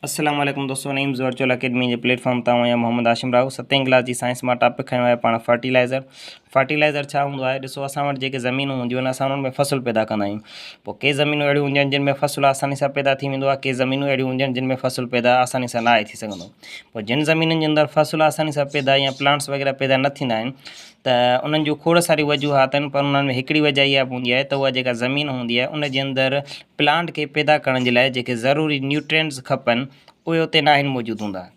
अस्सलाम वालेकुम दोस्तों, नईम वर्चुअल अकेडमी जे प्लेटफॉर्म तां आहियां मोहम्मद आशिम राव। 7वीं क्लास जी साइंस मां टॉपिक खयो आहे पाण फर्टिलाइज़र छा हूंदो आहे। ॾिसो, असां वटि जेके ज़मीनूं हूंदियूं आहिनि, असां उन्हनि में फ़सुलु पैदा कंदा आहियूं। पोइ के ज़मीनूं अहिड़ियूं हूंदियूं आहिनि जिन में फ़सुलु आसानी सां पैदा थी वेंदो आहे, के ज़मीनूं अहिड़ियूं हूंदियूं आहिनि जिन में फ़सुलु पैदा आसानी सां न आहे थी सघंदो। पोइ जिन ज़मीनुनि जे अंदरि फ़सुलु आसानी सां पैदा या प्लांट्स वग़ैरह पैदा न थींदा आहिनि त उन्हनि जूं खोड़ सारी वजूहात आहिनि, पर उन्हनि में हिकिड़ी वजह इहा बि हूंदी आहे त उहा जेका ज़मीन हूंदी आहे उन जे अंदरि प्लांट खे पैदा करण जे लाइ जेके ज़रूरी न्यूट्रिएंट्स खपनि उहे उते न आहिनि मौजूदु हूंदा।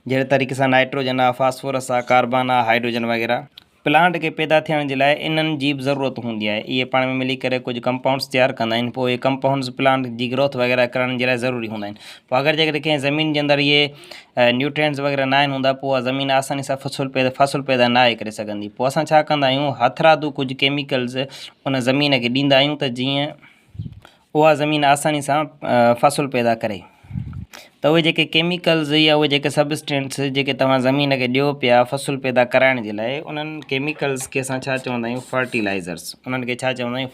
जहिड़े तरीक़े सां नाइट्रोजन आहे, फास्फोरस आहे, कार्बन आहे, हाइड्रोजन वग़ैरह प्लांट के पैदा थियण जे लाइ इन्हनि जी बि ज़रूरत हूंदी आहे। इहे पाण में मिली करे कुझु कंपाउंड्स तयारु कंदा आहिनि। पोइ इहे कंपाउंड्स प्लांट जी ग्रोथ वग़ैरह करण जे लाइ ज़रूरी हूंदा आहिनि। पोइ अगरि जेकॾहिं कंहिं ज़मीन जे अंदरि इहे न्यूट्रिएंट्स वग़ैरह न आहिनि हूंदा, पोइ उहा ज़मीन आसानी सां फ़सुलु पैदा न आहे करे सघंदी। पोइ असां छा कंदा आहियूं, हथरादू कुझु केमिकल्स उन ज़मीन खे ॾींदा आहियूं त जीअं उहा ज़मीन आसानी सां फ़सुलु पैदा करे। त उहे जेके केमिकल्स या उहे जेके सबस्टेंट्स जेके तव्हां ज़मीन खे ॾियो पिया फ़सुलु पैदा कराइण जे लाइ, उन्हनि केमिकल्स खे असां छा चवंदा आहियूं, फर्टिलाइज़र्स। उन्हनि खे छा चवंदा आहियूं,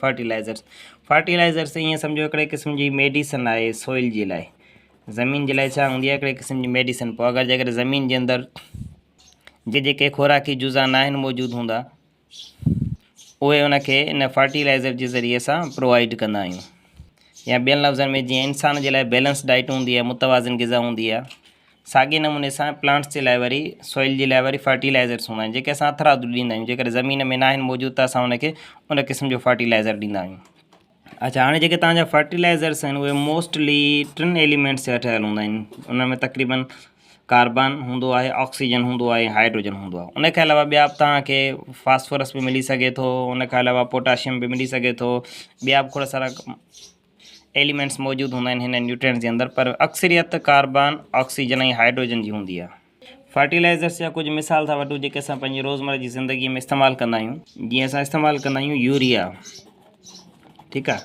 फर्टिलाइज़र्स ईअं सम्झो हिकिड़े क़िस्म जी मेडिसन आहे सॉइल जे लाइ। ज़मीन जे लाइ छा हूंदी आहे, हिकिड़े क़िस्म जी मेडिसन। पोइ अगरि जेकॾहिं ज़मीन जे अंदरि जेके खुराकी जुज़ा न आहिनि मौजूदु हूंदा, उहे उनखे इन फर्टिलाइज़र जे ज़रिए सां प्रोवाइड कंदा आहियूं। या ॿियनि लफ़्ज़नि में जीअं इंसान जे लाइ बैलेंस डाइट हूंदी आहे, मुतवाज़िन ग़िज़ा हूंदी आहे, साॻे नमूने सां प्लांट्स जे लाइ वरी सॉइल जे लाइ वरी फर्टिलाइज़र्स हूंदा आहिनि जेके असां हथरादू ॾींदा आहियूं। जेकॾहिं ज़मीन में न आहिनि मौजूदु त असां उनखे उन क़िस्म जो फर्टिलाइज़र ॾींदा आहियूं। अच्छा, हाणे जेके तव्हांजा फर्टिलाइज़र्स आहिनि उहे मोस्टली 3 एलिमेंट्स जा ठहियल हूंदा आहिनि। उन में तक़रीबन कार्बन हूंदो आहे, ऑक्सीजन हूंदो आहे, हाइड्रोजन हूंदो आहे। उनखे अलावा ॿिया बि तव्हांखे फास्फोरस बि मिली सघे थो, उनखां अलावा पोटाशियम बि मिली सघे थो, ॿिया बि खोड़ सारा एलिमेंट्स मौजूदु हूंदा आहिनि हिन न्यूट्रिएंट्स जे अंदरि, पर अक्सरियत कार्बन, ऑक्सीजन ऐं हाइड्रोजन जी हूंदी आहे। फर्टिलाइज़र्स जा कुझु मिसाल था वठूं जेके असां पंहिंजी रोज़मर्रा जी ज़िंदगीअ में इस्तेमालु कंदा आहियूं। जीअं असां इस्तेमालु कंदा आहियूं यूरिया, ठीकु आहे।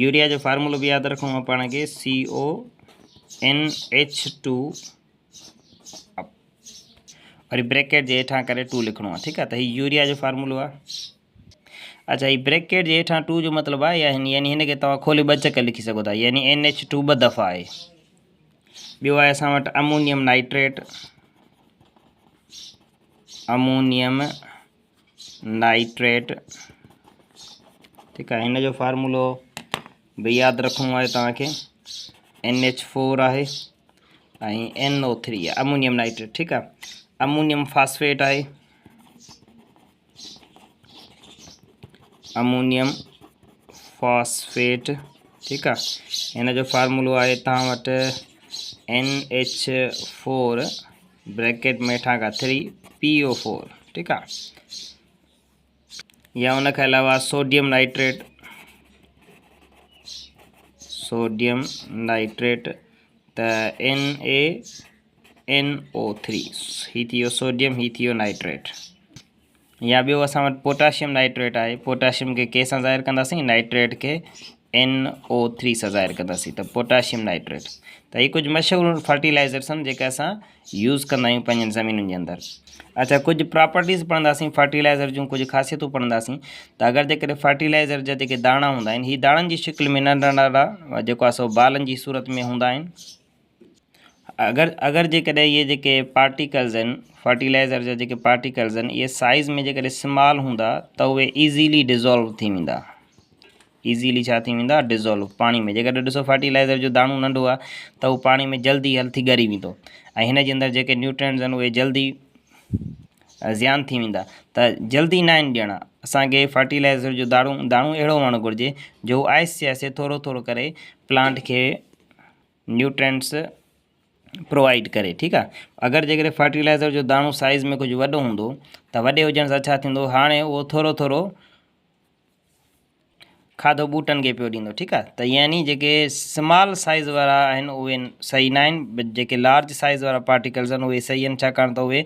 यूरिया जो फार्मूलो बि यादि रखूं आहे पाण खे, CONH2 वरी ब्रैकेट जे हेठां करे 2 लिखिणो आहे, ठीकु आहे। त हीउ यूरिया जो फार्मूलो आहे। अच्छा, ही ब्रैकेट जे हेठां 2 जो मतिलबु आहे यानी हिन खे तव्हां खोले 2 चक लिखी सघो था, यानी NH2 2 दफ़ा आहे। ॿियो आहे असां वटि अमोनियम नाइट्रेट, ठीकु आहे। हिन जो फार्मूलो बि यादि रखिणो आहे तव्हांखे, NH4 आहे ऐं NO3 आहे, अमोनियम नाइट्रेट, ठीकु आहे। अमोनियम फास्फेट आहे, ठीकु आहे। हिन जो फार्मूलो आहे तव्हां वटि NH4 ब्रैकेट में हेठां खां 3 PO4, ठीकु आहे। या उनखां अलावा सोडियम नाइट्रेट त NaNO3, ही थी वियो सोडियम, ही थी वियो नाइट्रेट। या ॿियो असां वटि पोटाशियम नाइट्रेट आहे। पोटाशियम खे कंहिं सां ज़ाहिर कंदासीं, नाइट्रेट खे NO3 सां ज़ाहिर कंदासीं, त पोटाशियम नाइट्रेट। त ही कुझु मशहूरु फर्टिलाइज़र्स आहिनि जेके असां यूज़ कंदा आहियूं पंहिंजनि ज़मीनुनि जे अंदरि। अच्छा, कुझु प्रॉपर्टीज़ पढ़ंदासीं फर्टिलाइज़र जूं, कुझु ख़ासियतूं पढ़ंदासीं। त अगरि जेकॾहिं फर्टिलाइज़र जा जेके दाणा हूंदा आहिनि, ही दाणनि जी शिकिल में नंढा नंढा जेको आहे सो बालनि जी सूरत में हूंदा आहिनि। अगरि जेकॾहिं इहे जेके पार्टिकल्स आहिनि, फर्टिलाइज़र जा जेके पार्टिकल्स आहिनि, इहे साइज़ में जेकॾहिं स्मॉल हूंदा त उहे ईज़ीली डिज़ोल्व थी वेंदा। छा थी वेंदा, डिज़ोल्व पाणी में। जेकॾहिं ॾिसो फर्टिलाइज़र जो दाणो नंढो आहे त उहो पाणी में जल्दी हल थी ॻरी वेंदो, ऐं हिन जे अंदरि जेके न्यूट्रिएंट्स आहिनि उहे जल्दी ज़ियान थी वेंदा। त जल्दी न आहिनि ॾियणा। असांखे फर्टिलाइज़र जो दाणो अहिड़ो हुअणु घुरिजे जो आहिस्ते आहिस्ते थोरो थोरो करे प्लांट खे न्यूट्रिएंट्स प्रोवाइड करे, ठीकु आहे। अगरि जेकॾहिं फर्टिलाइज़र जो दाणो साइज़ में कुझु वॾो हूंदो त वॾे हुजण सां छा थींदो, हाणे उहो थोरो थोरो खाधो ॿूटनि खे पियो ॾींदो, ठीकु आहे। त यानी जेके स्मॉल साइज़ वारा आहिनि उहे सही न आहिनि, जेके लार्ज साइज़ वारा पार्टिकल्स आहिनि उहे सही आहिनि, छाकाणि त उहे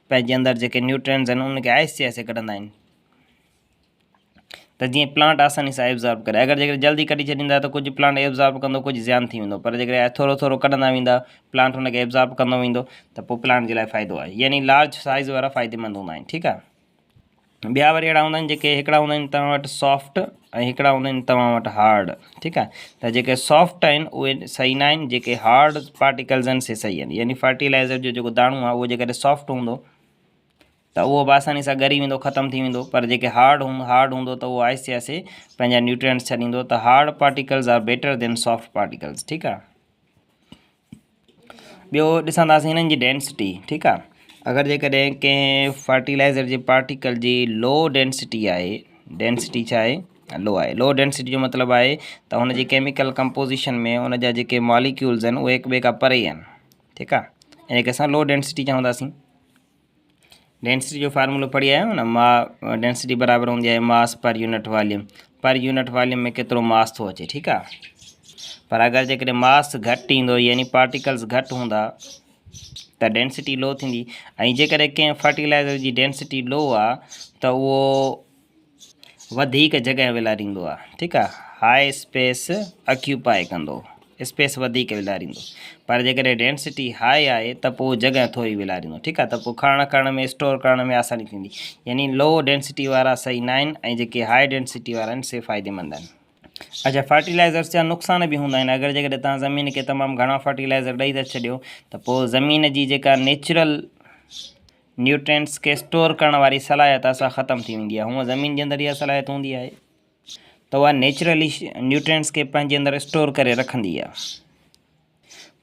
पंहिंजे अंदरि जेके न्यूट्रिएंट्स आहिनि उनखे आहिस्ते आहिस्ते कढंदा आहिनि, त जीअं प्लांट आसानी सां एब्ज़ॉर्ब करे। अगरि जेकॾहिं जल्दी कढी छॾींदा त कुझु प्लांट एब्ज़ॉर्ब कंदो, कुझु ज़ियान थी वेंदो, पर जेकॾहिं थोरो थोरो कढंदा वेंदा प्लांट हुनखे एब्ज़ॉर्ब कंदो वेंदो त पोइ प्लांट जे लाइ फ़ाइदो आहे। यानी लार्ज साइज़ वारा फ़ाइदेमंद हूंदा आहिनि, ठीकु आहे। ॿिया वरी अहिड़ा हूंदा आहिनि जेके हिकिड़ा हूंदा आहिनि तव्हां वटि सॉफ्ट ऐं हिकिड़ा हूंदा आहिनि तव्हां वटि हार्ड। ठीकु आहे, त जेके सॉफ्ट आहिनि उहे सही न आहिनि, जेके हार्ड पार्टिकल्स आहिनि से सही आहिनि। यानी फर्टिलाइज़र जो जेको दाणो आहे उहो जेकॾहिं सॉफ्ट हूंदो त उहो बि आसानी सां ॻरी वेंदो, ख़तमु थी वेंदो, पर जेके हार्ड हूंदो त उहो आहिस्ते आहिस्ते पंहिंजा न्यूट्रिएंट्स छॾींदो। त hard particles are better than soft particles. ठीकु आहे, ॿियो ॾिसंदासीं हिननि जी डेंसिटी। ठीकु आहे, अगरि जेकॾहिं कंहिं फर्टिलाइज़र जे पार्टिकल जी लो डेंसिटी आहे, डेंसिटी छा आहे, लो आहे। लो डेंसिटी जो मतिलबु आहे त हुनजी केमिकल कंपोज़िशन में हुन जा जेके मॉलिक्यूल्स आहिनि उहे हिक ॿिए खां परे आहिनि। ठीकु आहे, इन खे असां लो डेंसिटी चवंदासीं। डेंसिटी जो फार्मूलो पढ़ी आया आहियो न, डेंसिटी बराबरि हूंदी आहे mass per unit volume. Per unit volume में केतिरो मास थो अचे। ठीकु आहे, पर अगरि जेकॾहिं मास घटि ईंदो यानी पार्टिकल्स घटि हूंदा त डेंसिटी लो थींदी। ऐं जेकॾहिं कंहिं फर्टिलाइज़र जी डेंसिटी लो आहे त उहो वधीक जॻह विलारींदो आहे। ठीकु आहे, हाई स्पेस ऑक्यूपाई कंदो, स्पेस वधीक विलारींदो। पर जेकॾहिं डेंसिटी हाई आहे त पोइ जॻह थोरी विलारींदो। ठीकु आहे, त पोइ खणण करण में स्टोर करण में आसानी थींदी। यानी लो डेंसिटी वारा सही न आहिनि ऐं जेके हाई डेंसिटी वारा आहिनि से फ़ाइदेमंद आहिनि। अच्छा, फर्टिलाइज़र्स जा नुक़सान बि हूंदा आहिनि। अगरि जेकॾहिं तव्हां ज़मीन खे तमामु घणा फर्टिलाइज़र ॾेई था छॾियो त पोइ ज़मीन जी जेका नेचुरल न्यूट्रिएंट्स खे स्टोर करण वारी सलाहियत असां ख़तमु थी वेंदी आहे। हूअं ज़मीन जे अंदरि इहा सलाहियत हूंदी आहे त उहा नेचुरली न्यूट्रिएंट्स खे पंहिंजे अंदरि स्टोर करे रखंदी आहे।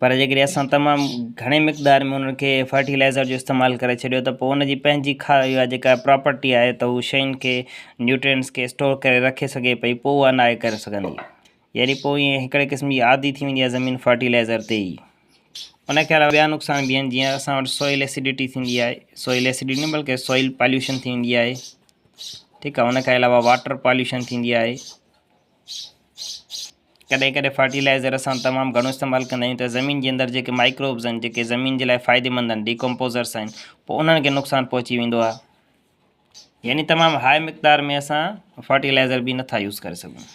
पर जेकॾहिं असां तमामु घणे मिक़दार में उन्हनि खे फर्टिलाइज़र जो इस्तेमालु करे छॾियो त पोइ उनजी पंहिंजी इहा जेका प्रॉपर्टी आहे त उहा शयुनि खे न्यूट्रिएंट्स खे स्टोर करे रखे सघे पई, पोइ उहा न आहे करे सघंदी। यानी पोइ ईअं हिकिड़े क़िस्म जी आदी थी वेंदी आहे ज़मीन फर्टिलाइज़र ते ई। उनखे अलावा ॿिया नुक़सान बि आहिनि, जीअं असां वटि सॉइल एसिडिटी थींदी आहे, सॉइल एसिडिटी न बल्कि सॉइल पॉल्यूशन थींदी आहे। ठीकु आहे, उनखे अलावा वाटर पॉल्यूशन थींदी आहे। कॾहिं कॾहिं फर्टिलाइज़र असां तमामु घणो इस्तेमालु कंदा आहियूं त ज़मीन जे अंदरि जेके माइक्रोब्स आहिनि, जेके ज़मीन जे लाइ फ़ाइदेमंद आहिनि, डिकम्पोज़र्स आहिनि, पोइ उन्हनि खे नुक़सानु पहुची वेंदो आहे। यानी तमामु हाई मिक़दार में असां फर्टिलाइज़र बि नथा यूज़ करे सघूं।